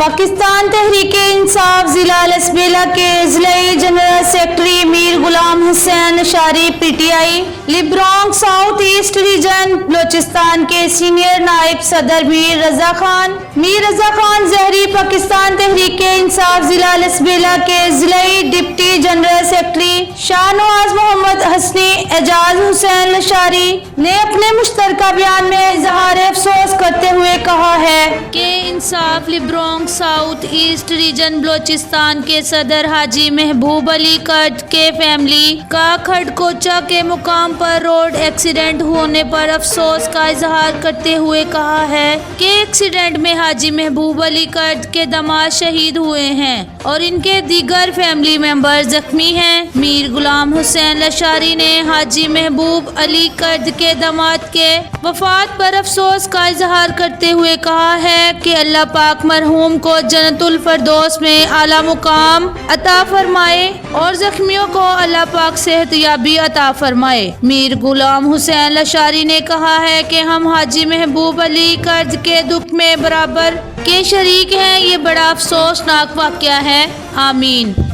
पाकिस्तान तहरीक इंसाफ जिला लसबेला के ज़िलाई general secretary Mir Ghulam Hussain Ashari PTI लिब्रोंग साउथ ईस्ट रीजन बलोचिस्तान के सीनियर नायब सदर मीर रजा खान जहरी पाकिस्तान तहरीक इंसाफ जिला लसबेला के ज़िलाई deputy general secretary Shahnawaz Mohammad Hasni Ijaz Hussain Ashari ने अपने मुश्तरका बयान में इजहार अफसोस करते हुए कहा है कि इंसाफ लिब्रोंग साउथ ईस्ट रीजन बलोचिस्तान के सदर हाजी महबूब अली कर्द के फैमिली का खड़कोचा के मुकाम पर रोड एक्सीडेंट होने पर अफसोस का इजहार करते हुए कहा है कि एक्सीडेंट में हाजी महबूब अली कर्द के दामाद शहीद हुए हैं और इनके दीगर फैमिली मेंबर जख्मी हैं। मीर गुलाम हुसैन अशारी ने हाजी महबूब अली कर्द के दामाद के वफात पर अफसोस का इजहार करते हुए कहा है कि अल्लाह पाक मरहूम को जन्नतुल फरदौस में आला मुकाम अता फरमाए और जख्मियों को अल्लाह पाक सेहतयाबी अता फरमाए। मीर गुलाम हुसैन अशारी ने कहा है कि हम हाजी महबूब अली कर्द के दुख में बराबर के शरीक हैं। ये बड़ा अफसोसनाक वाक़या है। आमीन।